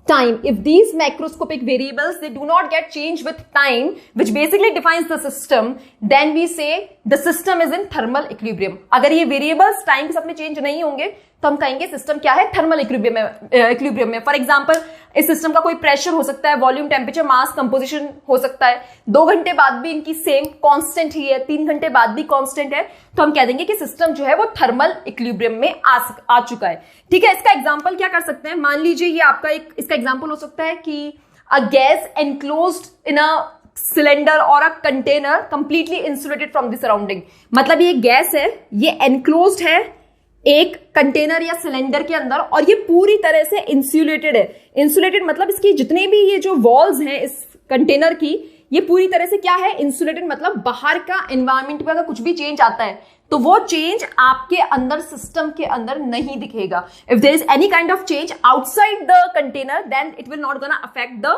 time. If these macroscopic variables, they do not get changed with time, which basically defines the system, then we say the system is in thermal equilibrium. अगर ये variables time के साथ में change नहीं होंगे तो हम कहेंगे सिस्टम क्या है, थर्मल इक्विलिब्रियम में. फॉर एग्जांपल इस सिस्टम का कोई प्रेशर हो सकता है, वॉल्यूम, टेम्परेचर, मास, कंपोजिशन हो सकता है. 2 घंटे बाद भी इनकी सेम कांस्टेंट ही है, 3 घंटे बाद भी कांस्टेंट है, तो हम कह देंगे कि सिस्टम जो है वो थर्मल इक्विलिब्रियम में आ चुका है. ठीक है, इसका एग्जांपल क्या कर सकते हैं, मान लीजिए ये आपका एक इसका एग्जांपल हो सकता है कि a gas enclosed in a cylinder और a container completely insulated from the surrounding. मतलब ये गैस है, ये एनक्लोज्ड है एक कंटेनर या सिलेंडर के अंदर और ये पूरी तरह से इंसुलेटेड है. इंसुलेटेड मतलब इसकी जितने भी ये जो वॉल्स हैं इस कंटेनर की, ये पूरी तरह से क्या है, इंसुलेटेड. मतलब बाहर का एनवायरमेंट में अगर कुछ भी चेंज आता है तो वो चेंज आपके अंदर सिस्टम के अंदर नहीं दिखेगा. If there is any kind of change outside the container then it will not gonna affect the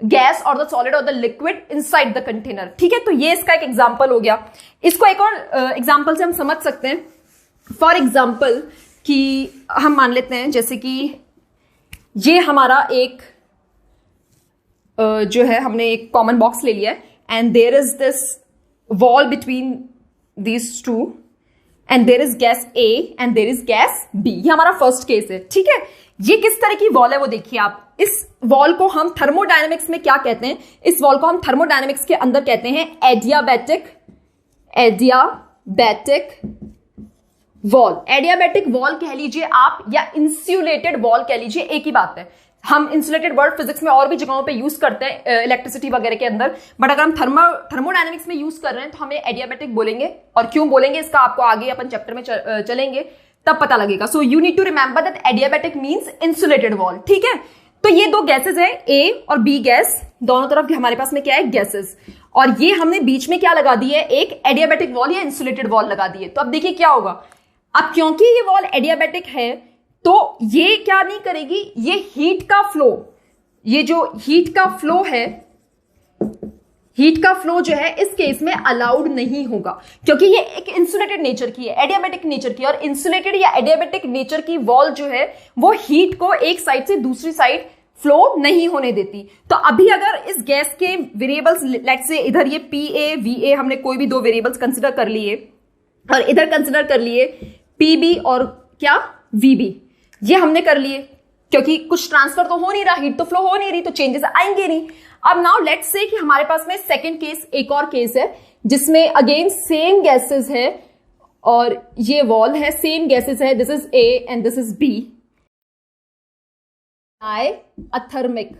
gas और द सॉलिड और the liquid inside the container. ठीक है, तो ये इसका एक एग्जाम्पल हो गया. इसको एक और एग्जाम्पल से हम समझ सकते हैं. फॉर एग्जाम्पल कि हम मान लेते हैं जैसे कि ये हमारा एक जो है, हमने एक कॉमन बॉक्स ले लिया है and there is this wall between these two and there is gas A and there is gas B. ये हमारा फर्स्ट केस है. ठीक है, ये किस तरह की वॉल है वो देखिए आप. इस वॉल को हम थर्मोडायनेमिक्स में क्या कहते हैं, इस वॉल को हम थर्मोडायनेमिक्स के अंदर कहते हैं एडियाबैटिक वॉल. एडियाबैटिक वॉल कह लीजिए आप या इंसुलेटेड वॉल कह लीजिए, एक ही बात है. हम इंसुलेटेड वर्ड फिजिक्स में और भी जगहों पे यूज करते हैं इलेक्ट्रिसिटी वगैरह के अंदर, बट अगर हम थर्मोडायनेमिक्स में यूज कर रहे हैं तो हमें एडियाबैटिक बोलेंगे. और क्यों बोलेंगे इसका आपको आगे अपन चैप्टर में चलेंगे तब पता लगेगा. So you need to remember that adiabatic means insulated wall. ठीक है, तो ये 2 गैसेज है, ए और बी गैस, दोनों तरफ हमारे पास में क्या है, गैसेज. और ये हमने बीच में क्या लगा दी है, एक एडियाबैटिक वॉल या इंसुलेटेड वॉल लगा दी है. तो अब देखिए क्या होगा. अब क्योंकि ये वॉल एडियाबैटिक है तो ये क्या नहीं करेगी, ये हीट का फ्लो, ये जो हीट का फ्लो है, हीट का फ्लो जो है इस केस में अलाउड नहीं होगा क्योंकि ये एक इंसुलेटेड नेचर की है, एडियाबैटिक नेचर की. और इंसुलेटेड या एडियाबैटिक नेचर की वॉल जो है वो हीट को एक साइड से दूसरी साइड फ्लो नहीं होने देती. तो अभी अगर इस गैस के वेरिएबल्स, लेट्स से इधर ये पी ए वी ए, हमने कोई भी 2 वेरिएबल्स कंसिडर कर लिए और इधर कंसिडर कर लिए पीबी और क्या वीबी, ये हमने कर लिए क्योंकि कुछ ट्रांसफर तो हो नहीं रहा, हीट तो फ्लो हो नहीं रही, तो चेंजेस आएंगे नहीं. अब नाउ लेट्स से कि हमारे पास में सेकंड केस, एक और केस है जिसमें अगेन सेम गैसेस है और ये वॉल है, सेम गैसेस है, this is A and this is B. Diathermic.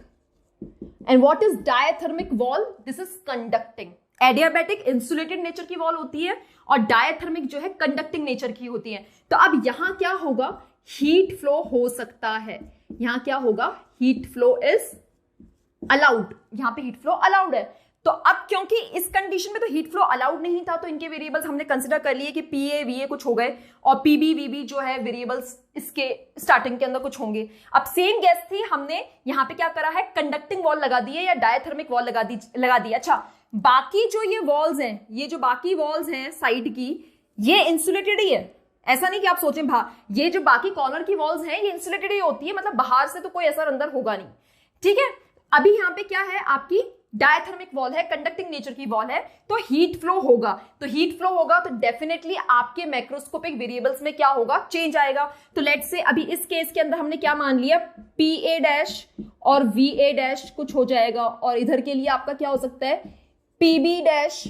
And what is diathermic wall, this is conducting. Adiabatic insulated nature की वॉल होती है और डायथर्मिक जो है कंडक्टिंग नेचर की होती है. तो अब यहां क्या होगा, हीट फ्लो हो सकता है. यहां क्या होगा, हीट फ्लो इज अलाउड. यहां पे हीट फ्लो अलाउड है. तो अब क्योंकि इस कंडीशन में तो हीट फ्लो अलाउड नहीं था तो इनके वेरिएबल्स हमने कंसिडर कर लिए कि पी ए वी ए कुछ हो गए और पीबी वीबी जो है वेरिएबल्स इसके स्टार्टिंग के अंदर कुछ होंगे. अब सेम गैस थी, हमने यहां पे क्या करा है, कंडक्टिंग वॉल लगा दी है या डायथर्मिक वॉल लगा दी. अच्छा, बाकी जो ये वॉल्स हैं, ये जो बाकी वॉल्स हैं साइड की, ये इंसुलेटेड ही है. ऐसा नहीं कि आप सोचें ये जो बाकी कॉर्नर की वॉल्स हैं ये इंसुलेटेड ही होती है, मतलब बाहर से तो कोई असर अंदर होगा नहीं. ठीक है, अभी यहाँ पे क्या है, आपकी डायथर्मिक वॉल है, कंडक्टिंग नेचर की वॉल है, तो हीट फ्लो होगा. तो हीट फ्लो होगा तो डेफिनेटली आपके मैक्रोस्कोपिक वेरिएबल्स में क्या होगा, चेंज आएगा. तो लेट्स से अभी इस केस के अंदर हमने क्या मान लिया, पी ए डैश और वी ए डैश कुछ हो जाएगा और इधर के लिए आपका क्या हो सकता है, पी बी डैश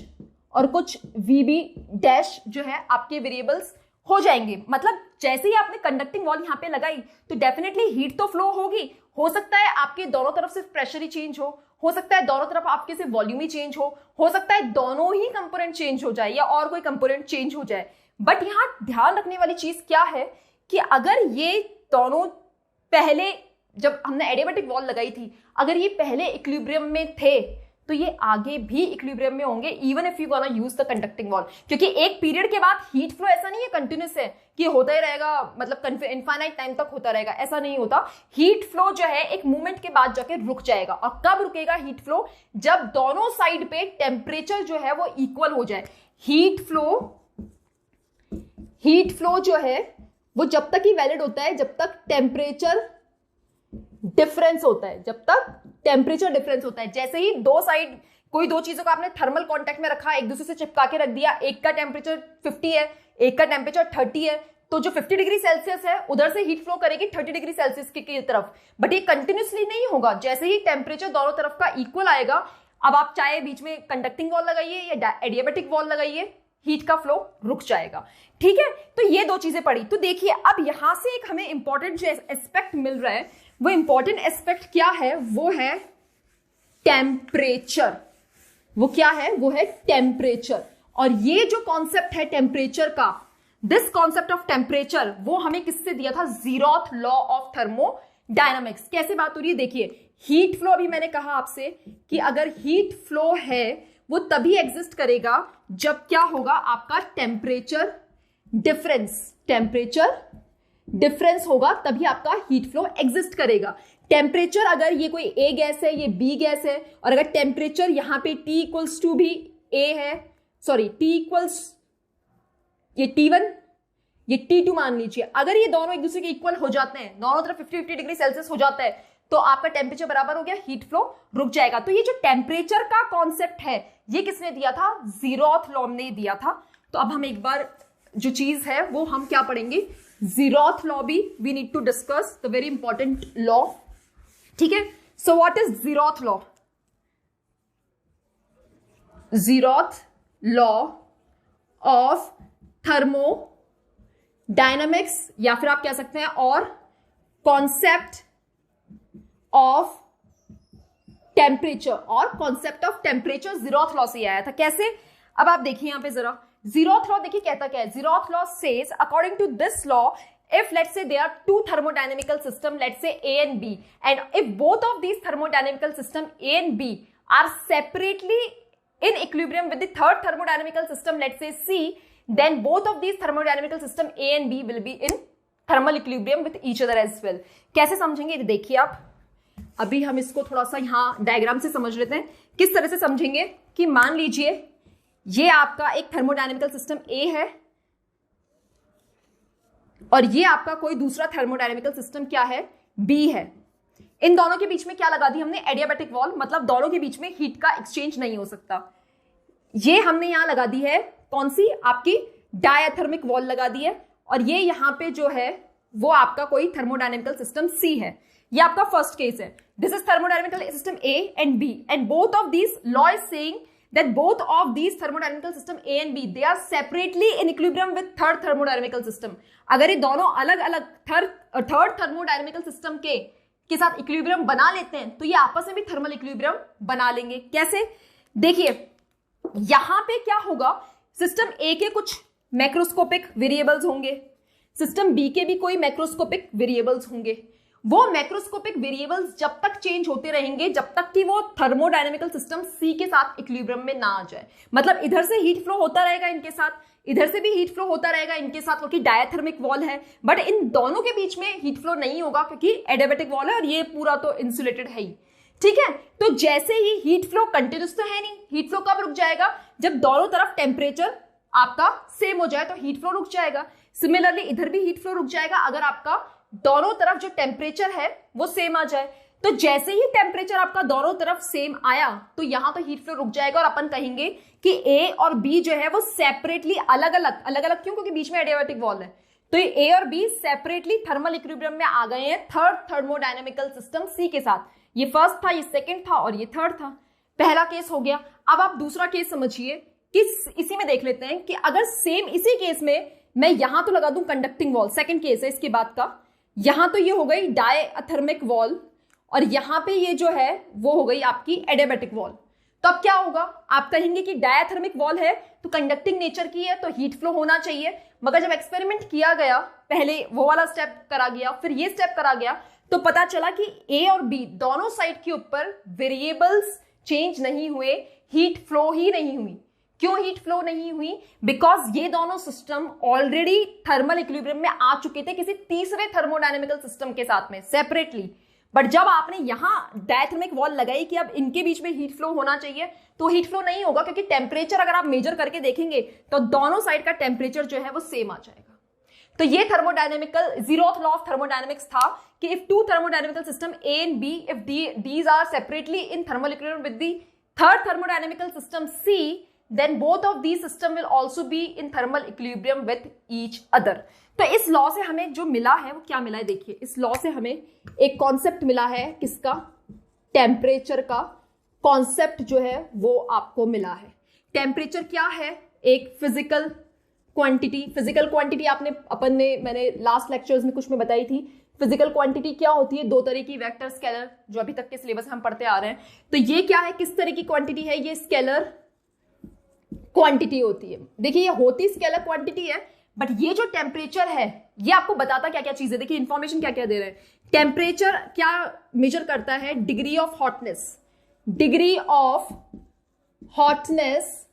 और कुछ वी बी डैश जो है आपके वेरिएबल्स हो जाएंगे. मतलब जैसे ही आपने कंडक्टिंग वॉल यहां पे लगाई तो डेफिनेटली हीट तो फ्लो होगी. हो सकता है आपके दोनों तरफ सिर्फ प्रेशर ही चेंज हो सकता है दोनों तरफ आपके सिर्फ वॉल्यूम ही चेंज हो सकता है दोनों ही कंपोनेंट चेंज हो जाए या और कोई कंपोनेंट चेंज हो जाए. बट यहां ध्यान रखने वाली चीज क्या है कि अगर ये दोनों पहले, जब हमने एडियाबैटिक वॉल लगाई थी, अगर ये पहले इक्विलिब्रियम में थे तो ये आगे भी इक्विलिब्रियम में होंगे even if you gonna use the conducting wall, क्योंकि एक पीरियड के बाद हीट फ्लो ऐसा नहीं है कंटिन्यूस है कि होता ही रहेगा, मतलब इनफाइनाइट टाइम तक होता रहेगा, ऐसा नहीं होता। हीट फ्लो जो है एक मूवमेंट के बाद जाके रुक जाएगा। और कब रुकेगा हीट फ्लो? जब दोनों साइड पे टेम्परेचर जो है वो इक्वल हो जाए। हीट फ्लो जो है वो जब तक ही वैलिड होता है जब तक टेम्परेचर डिफरेंस होता है, जब तक टेम्परेचर डिफरेंस होता है। जैसे ही दो साइड, कोई दो चीजों को आपने थर्मल कांटेक्ट में रखा, एक दूसरे से चिपका के रख दिया, एक का टेम्परेचर 50 है, एक का टेम्परेचर 30 है, तो जो 50 डिग्री सेल्सियस है उधर से हीट फ्लो करेगी 30 डिग्री सेल्सियस की तरफ, बट ये कंटिन्यूसली नहीं होगा। जैसे ही टेम्परेचर दोनों तरफ का इक्वल आएगा, अब आप चाहे बीच में कंडक्टिंग वॉल लगाइए या एडियाबैटिक वॉल लगाइए, हीट का फ्लो रुक जाएगा। ठीक है, तो ये दो चीजें पड़ी। तो देखिए अब यहां से एक हमें इंपॉर्टेंट जो एस्पेक्ट मिल रहा है, वो इंपॉर्टेंट एस्पेक्ट क्या है? वो है टेम्परेचर। वो क्या है? वो है टेम्परेचर। और ये जो कॉन्सेप्ट है टेम्परेचर का, दिस कॉन्सेप्ट ऑफ टेम्परेचर, वो हमें किससे दिया था? Zeroth law of thermodynamics. कैसे बात हो रही है? देखिए हीट फ्लो, अभी मैंने कहा आपसे कि अगर हीट फ्लो है वो तभी एग्जिस्ट करेगा जब क्या होगा? आपका टेम्परेचर डिफरेंस होगा, तभी आपका हीट फ्लो एग्जिस्ट करेगा। टेम्परेचर, अगर ये कोई ए गैस है, ये बी गैस है, और अगर टेम्परेचर यहां पे T इक्वल्स टू भी ए है, सॉरी T इक्वल्स, ये T1 ये T2 मान लीजिए, अगर ये दोनों एक दूसरे के इक्वल हो जाते हैं, दोनों तरफ 50 डिग्री सेल्सियस हो जाता है, तो आपका टेम्परेचर बराबर हो गया, हीट फ्लो रुक जाएगा। तो ये जो टेम्परेचर का कॉन्सेप्ट है, ये किसने दिया था? जीरोथ लॉ ने दिया था। तो अब हम एक बार जो चीज है वो हम क्या पढ़ेंगे? जीरोथ लॉ भी we need to discuss, the very important law. ठीक है, so what is zeroth law? Zeroth law of thermodynamics, या फिर आप कह सकते हैं और कॉन्सेप्ट ऑफ टेम्परेचर, और concept of temperature zeroth law से आया था। कैसे? अब आप देखिए यहां पे जरा, जीरोथ लॉ देखिए कहता क्या है। Zeroth law says according to this law, if let's say there are two thermodynamical system, let's say A and B, and if both of these thermodynamical system A and B are separately in equilibrium with the third thermodynamical system, let's say C, then both of these thermodynamical system A and B will be in thermal equilibrium with each other as well. कैसे समझेंगे? देखिए आप, अभी हम इसको थोड़ा सा यहां डायग्राम से समझ लेते हैं। किस तरह से समझेंगे कि मान लीजिए ये आपका एक थर्मोडायनेमिकल सिस्टम A है और ये आपका कोई दूसरा थर्मोडायनेमिकल सिस्टम क्या है? B है। इन दोनों के बीच में क्या लगा दी हमने? एडियाबैटिक वॉल, मतलब दोनों के बीच में हीट का एक्सचेंज नहीं हो सकता। ये हमने यहां लगा दी है, कौन सी? आपकी डायथर्मिक वॉल लगा दी है। और ये यहां पे जो है वो आपका कोई थर्मोडायनेमिकल सिस्टम C है। ये आपका फर्स्ट केस है। This is thermodynamical system A and B, and both of these law is saying that both of these thermodynamical system A and B, they are separately in equilibrium with third thermodynamical system. अगर ये दोनों अलग अलग third thermodynamical system के साथ equilibrium बना लेते हैं, तो ये आपस में भी थर्मल इक्विलिब्रियम बना लेंगे। कैसे? देखिए यहां पे क्या होगा, सिस्टम A के कुछ मैक्रोस्कोपिक वेरिएबल्स होंगे, सिस्टम B के भी कोई मैक्रोस्कोपिक वेरिएबल्स होंगे। वो मैक्रोस्कोपिक वेरिएबल्स जब तक चेंज होते रहेंगे जब तक कि वो थर्मोडायनेमिकल सिस्टम C के साथ इक्विलिब्रियम में ना आ जाए। मतलब इधर से हीट फ्लो होता रहेगा इनके साथ, इधर से भी हीट फ्लो होता रहेगा इनके साथ, क्योंकि डायथर्मिक वॉल है, बट इन दोनों के बीच में हीट फ्लो नहीं होगा क्योंकि एडियाबैटिक वॉल है और ये पूरा तो इंसुलेटेड है ही। ठीक है, तो जैसे ही हीट फ्लो कंटिन्यूस तो है नहीं, हीट फ्लो कब रुक जाएगा? जब दोनों तरफ टेम्परेचर आपका सेम हो जाए तो हीट फ्लो रुक जाएगा। सिमिलरली इधर भी हीट फ्लो रुक जाएगा अगर आपका दोनों तरफ जो टेम्परेचर है वो सेम आ जाए। तो जैसे ही टेम्परेचर आपका दोनों तरफ सेम आया तो यहां तो हीट फ्लो रुक जाएगा और अपन कहेंगे कि A और B जो है वो सेपरेटली अलग अलग क्यों? क्योंकि बीच में एडियाबैटिक वॉल है, तो ये A और B सेपरेटली थर्मल इक्विलिब्रियम में आ गए हैं थर्ड थर्मोडायनेमिकल सिस्टम C के साथ। ये फर्स्ट था, ये सेकंड था और ये थर्ड था। पहला केस हो गया। अब आप दूसरा केस समझिए कि इसी में देख लेते हैं कि अगर सेम इसी केस में मैं यहां तो लगा दूं कंडक्टिंग वॉल, सेकंड केस है इसके बाद का, यहां तो ये हो गई डायथर्मिक वॉल और यहां पे ये जो है वो हो गई आपकी एडियाबैटिक वॉल। तो अब क्या होगा? आप कहेंगे कि डायथर्मिक वॉल है तो कंडक्टिंग नेचर की है तो हीट फ्लो होना चाहिए, मगर जब एक्सपेरिमेंट किया गया, पहले वो वाला स्टेप करा गया फिर ये स्टेप करा गया, तो पता चला कि A और B दोनों साइड के ऊपर वेरिएबल्स चेंज नहीं हुए, हीट फ्लो ही नहीं हुई। क्यों हीट फ्लो नहीं हुई? बिकॉज ये दोनों सिस्टम ऑलरेडी थर्मल इक्विलिब्रियम में आ चुके थे किसी तीसरे थर्मोडायनेमिकल सिस्टम के साथ में सेपरेटली। बट जब आपने यहां डायथर्मिक वॉल लगाई कि अब इनके बीच में हीट फ्लो होना चाहिए, तो हीट फ्लो नहीं होगा, क्योंकि टेम्परेचर अगर आप मेजर करके देखेंगे तो दोनों साइड का टेम्परेचर जो है वो सेम आ जाएगा। तो ये thermodynamical zeroth law of thermodynamics था कि if two thermodynamical system A and B, if these are separately in thermal equilibrium with the third thermodynamical system C, then both of these system will also be in thermal equilibrium with each other। तो इस law से हमें जो मिला है वो क्या मिला है, देखिए इस लॉ से हमें एक कॉन्सेप्ट मिला है, किसका? टेम्परेचर का कॉन्सेप्ट जो है वो आपको मिला है। टेम्परेचर क्या है? एक फिजिकल क्वांटिटी। फिजिकल क्वांटिटी मैंने लास्ट लेक्चर्स में कुछ में बताई थी। फिजिकल क्वांटिटी क्या होती है? दो तरह की, वेक्टर, स्केलर, जो अभी तक के सिलेबस हम पढ़ते आ रहे हैं। तो ये क्या है, किस तरह की क्वांटिटी है? ये स्केलर क्वांटिटी होती है। देखिए ये होती स्केलर क्वांटिटी है, बट ये जो टेम्परेचर है ये आपको बताता क्या क्या चीज है। देखिए इंफॉर्मेशन क्या क्या दे रहे हैं। टेम्परेचर क्या मेजर करता है? Degree of hotness. Degree of hotness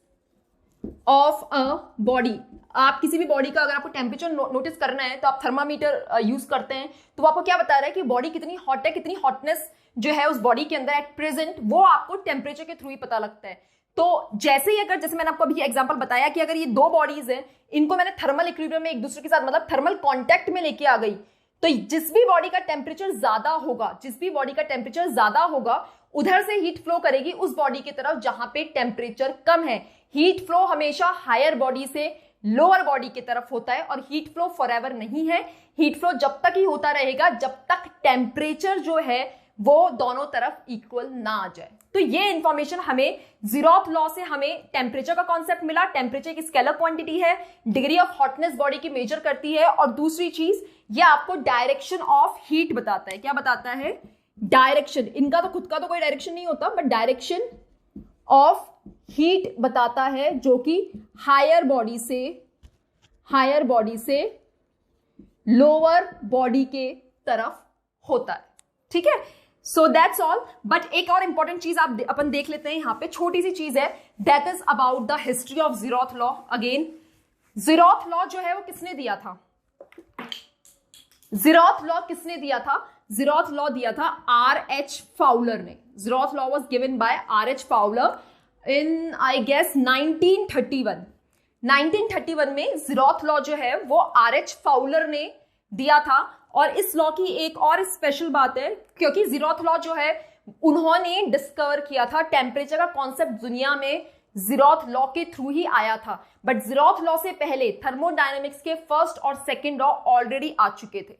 of a body. आप किसी भी बॉडी का अगर आपको टेम्परेचर नोटिस करना है तो आप थर्मामीटर यूज करते हैं, तो वो आपको क्या बता रहा है कि बॉडी कितनी हॉट है, कितनी हॉटनेस जो है उस बॉडी के अंदर एट प्रेजेंट, वो आपको टेम्परेचर के थ्रू ही पता लगता है। तो जैसे ही जैसे मैंने आपको अभी एग्जांपल बताया कि अगर ये दो बॉडीज हैं, इनको मैंने थर्मल इक्विलिब्रियम में एक दूसरे के साथ मतलब थर्मल कांटेक्ट में लेके आ गई, तो जिस भी बॉडी का टेम्परेचर ज्यादा होगा, उधर से हीट फ्लो करेगी उस बॉडी की तरफ जहां पे टेम्परेचर कम है। हीट फ्लो हमेशा हायर बॉडी से लोअर बॉडी की तरफ होता है, और हीट फ्लो फॉरएवर नहीं है। हीट फ्लो जब तक ही होता रहेगा जब तक टेम्परेचर जो है वो दोनों तरफ इक्वल ना आ जाए। तो ये इंफॉर्मेशन हमें जीरोथ लॉ से हमें टेम्परेचर का कॉन्सेप्ट मिला। टेम्परेचर की स्केलर क्वांटिटी है, डिग्री ऑफ हॉटनेस बॉडी की मेजर करती है, और दूसरी चीज ये आपको डायरेक्शन ऑफ हीट बताता है। क्या बताता है? डायरेक्शन। इनका तो खुद का तो कोई डायरेक्शन नहीं होता, बट डायरेक्शन ऑफ हीट बताता है, जो कि हायर बॉडी से लोअर बॉडी के तरफ होता है। ठीक है, सो दैट्स ऑल। बट एक और इंपॉर्टेंट चीज अपन देख लेते हैं यहां पे, छोटी सी चीज है, that is about the history of zeroth law. Again zeroth law जो है वो किसने दिया था? जीरोथ लॉ दिया था R.H. फाउलर ने। Zeroth law was given by R.H. Fowler in I guess 1931। 1931 में जीरोथ लॉ जो है वो R.H. फाउलर ने दिया था। और इस लॉ की एक और स्पेशल बात है, क्योंकि जीरोथ लॉ जो है उन्होंने डिस्कवर किया था, टेम्परेचर का कॉन्सेप्ट दुनिया में जीरोथ लॉ के थ्रू ही आया था। बट जीरोथ लॉ से पहले थर्मोडायनेमिक्स के फर्स्ट और सेकंड लॉ ऑलरेडी आ चुके थे।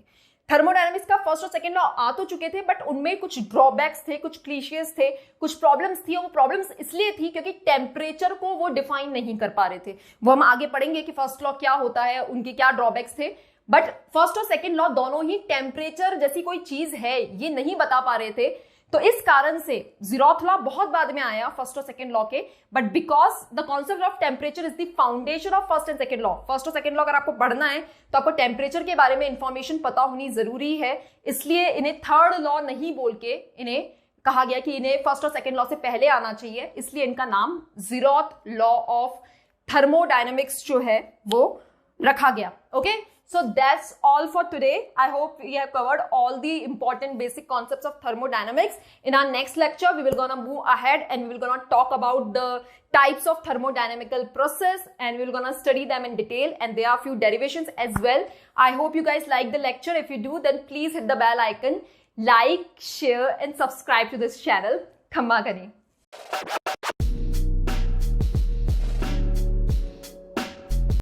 थर्मोडायनेमिक्स का फर्स्ट और सेकंड लॉ आ तो चुके थे, बट उनमें कुछ ड्रॉबैक्स थे, कुछ क्लीशियस थे, कुछ प्रॉब्लम्स थी। वो प्रॉब्लम्स इसलिए थी क्योंकि टेम्परेचर को वो डिफाइन नहीं कर पा रहे थे। वो हम आगे पढ़ेंगे कि फर्स्ट लॉ क्या होता है, उनके क्या ड्रॉबैक्स थे। बट फर्स्ट और सेकंड लॉ दोनों ही टेम्परेचर जैसी कोई चीज है ये नहीं बता पा रहे थे। तो इस कारण से जीरोथ लॉ बहुत बाद में आया फर्स्ट और सेकंड लॉ के, but because the concept of temperature is the foundation of first and second law. First और सेकंड लॉ अगर आपको पढ़ना है तो आपको टेम्परेचर के बारे में इंफॉर्मेशन पता होनी जरूरी है, इसलिए इन्हें थर्ड लॉ नहीं बोल के इन्हें कहा गया कि इन्हें फर्स्ट और सेकंड लॉ से पहले आना चाहिए, इसलिए इनका नाम जीरोथ लॉ ऑफ थर्मोडायनेमिक्स जो है वो रखा गया। Okay, so that's all for today. I hope we have covered all the important basic concepts of thermodynamics. In our next lecture we will gonna move ahead and we will gonna talk about the types of thermodynamical process and we will gonna study them in detail, and there are few derivations as well. I hope you guys like the lecture. If you do, then please hit the bell icon, like, share and subscribe to this channel. Khamma kare.